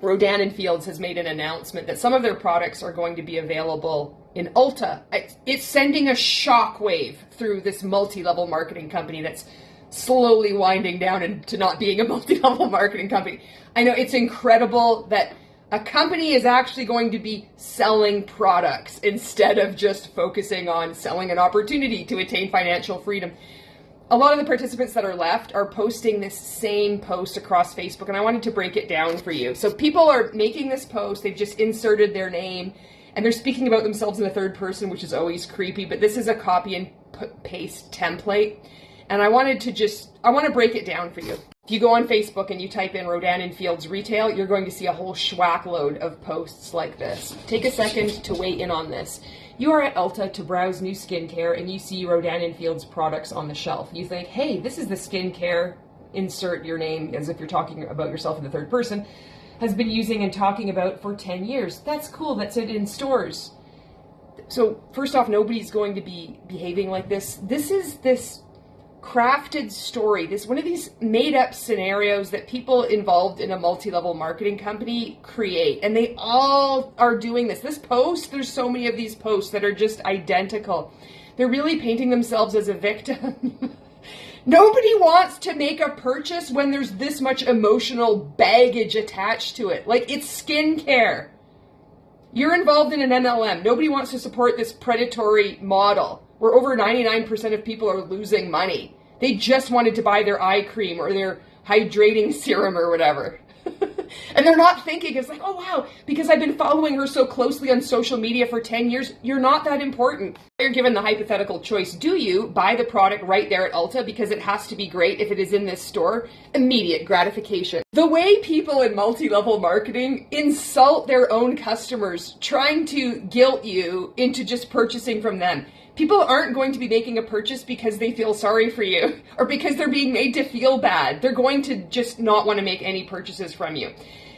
RODAN and Fields has made an announcement that some of their products are going to be available in Ulta. It's sending a shockwave through this multi-level marketing company that's slowly winding down into not being a multi-level marketing company. I know, it's incredible that a company is actually going to be selling products instead of just focusing on selling an opportunity to attain financial freedom. A lot of the participants that are left are posting this same post across Facebook, and I wanted to break it down for you. So people are making this post, they've just inserted their name, and they're speaking about themselves in the third person, which is always creepy, but this is a copy and paste template. And I want to break it down for you. If you go on Facebook and you type in RODAN and Fields Retail, you're going to see a whole schwack load of posts like this. Take a second to weigh in on this. You are at Ulta to browse new skincare and you see RODAN and Fields products on the shelf. You think, hey, this is the skincare, insert your name as if you're talking about yourself in the third person, has been using and talking about for 10 years. That's cool, that's it in stores. So first off, nobody's going to be behaving like this. This is this crafted story, this one of these made-up scenarios that people involved in a multi-level marketing company create, and they all are doing this. This post, there's so many of these posts that are just identical. They're really painting themselves as a victim. Nobody wants to make a purchase when there's this much emotional baggage attached to it. Like, it's skincare. You're involved in an MLM. Nobody wants to support this predatory model where over 99% of people are losing money. They just wanted to buy their eye cream or their hydrating serum or whatever. And they're not thinking, it's like, oh wow, because I've been following her so closely on social media for 10 years, you're not that important. You're given the hypothetical choice. Do you buy the product right there at Ulta because it has to be great if it is in this store? Immediate gratification. The way people in multi-level marketing insult their own customers, trying to guilt you into just purchasing from them. People aren't going to be making a purchase because they feel sorry for you or because they're being made to feel bad. They're going to just not want to make any purchases from you.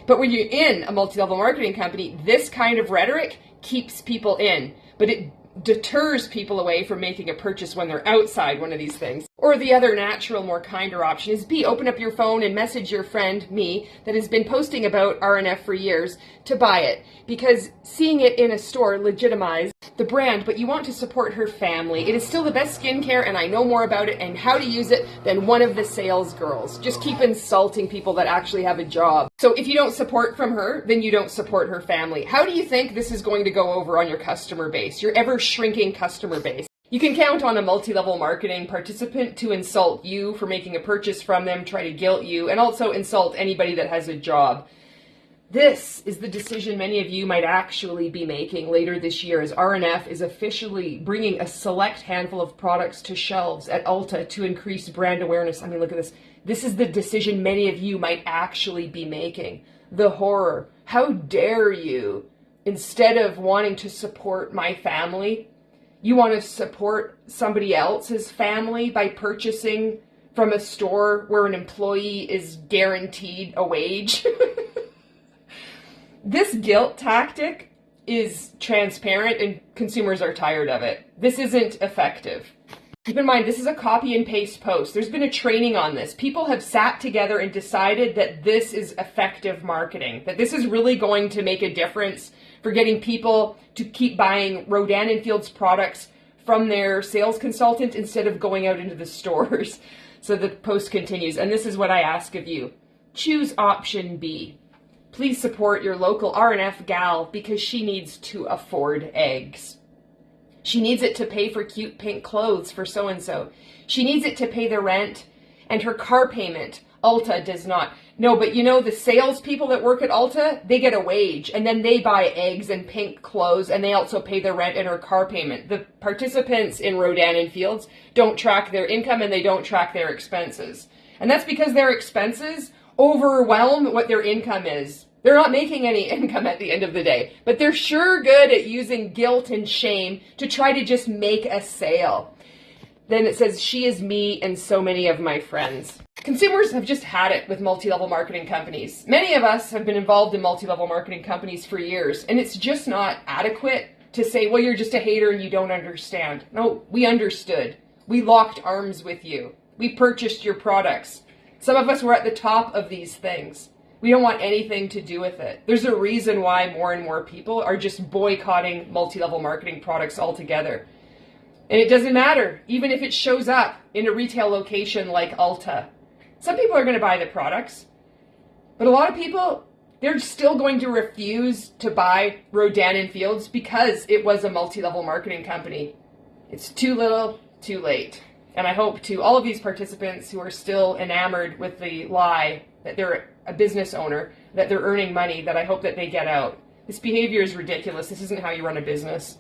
But when you're in a multi-level marketing company, this kind of rhetoric keeps people in, but it deters people away from making a purchase when they're outside one of these things. Or the other natural, more kinder option is B, open up your phone and message your friend, me, that has been posting about RNF for years to buy it. Because seeing it in a store legitimizes the brand, but you want to support her family. It is still the best skincare and I know more about it and how to use it than one of the sales girls. Just keep insulting people that actually have a job. So if you don't support from her, then you don't support her family. How do you think this is going to go over on your customer base, your ever shrinking customer base? You can count on a multi-level marketing participant to insult you for making a purchase from them, try to guilt you, and also insult anybody that has a job. This is the decision many of you might actually be making later this year as RNF is officially bringing a select handful of products to shelves at Ulta to increase brand awareness. I mean, look at this. This is the decision many of you might actually be making. The horror. How dare you, instead of wanting to support my family, you want to support somebody else's family by purchasing from a store where an employee is guaranteed a wage? This guilt tactic is transparent and consumers are tired of it. This isn't effective. Keep in mind, this is a copy and paste post. There's been a training on this. People have sat together and decided that this is effective marketing, that this is really going to make a difference for getting people to keep buying RODAN and Fields products from their sales consultant instead of going out into the stores. So the post continues, and this is what I ask of you. Choose option B. Please support your local RNF gal because she needs to afford eggs. She needs it to pay for cute pink clothes for so-and-so. She needs it to pay the rent and her car payment. Ulta does not. No, but you know, the salespeople that work at Ulta, they get a wage and then they buy eggs and pink clothes and they also pay the rent and her car payment. The participants in RODAN and Fields don't track their income and they don't track their expenses. And that's because their expenses overwhelm what their income is. They're not making any income at the end of the day, but they're sure good at using guilt and shame to try to just make a sale. Then it says, she is me and so many of my friends. Consumers have just had it with multi-level marketing companies. Many of us have been involved in multi-level marketing companies for years, and it's just not adequate to say, well, you're just a hater and you don't understand. No, we understood. We locked arms with you. We purchased your products. Some of us were at the top of these things. We don't want anything to do with it. There's a reason why more and more people are just boycotting multi-level marketing products altogether. And it doesn't matter, even if it shows up in a retail location like Ulta. Some people are going to buy the products, but a lot of people, they're still going to refuse to buy RODAN and Fields because it was a multi-level marketing company. It's too little, too late. And I hope to all of these participants who are still enamored with the lie that they're a business owner, that they're earning money, that I hope that they get out. This behavior is ridiculous. This isn't how you run a business.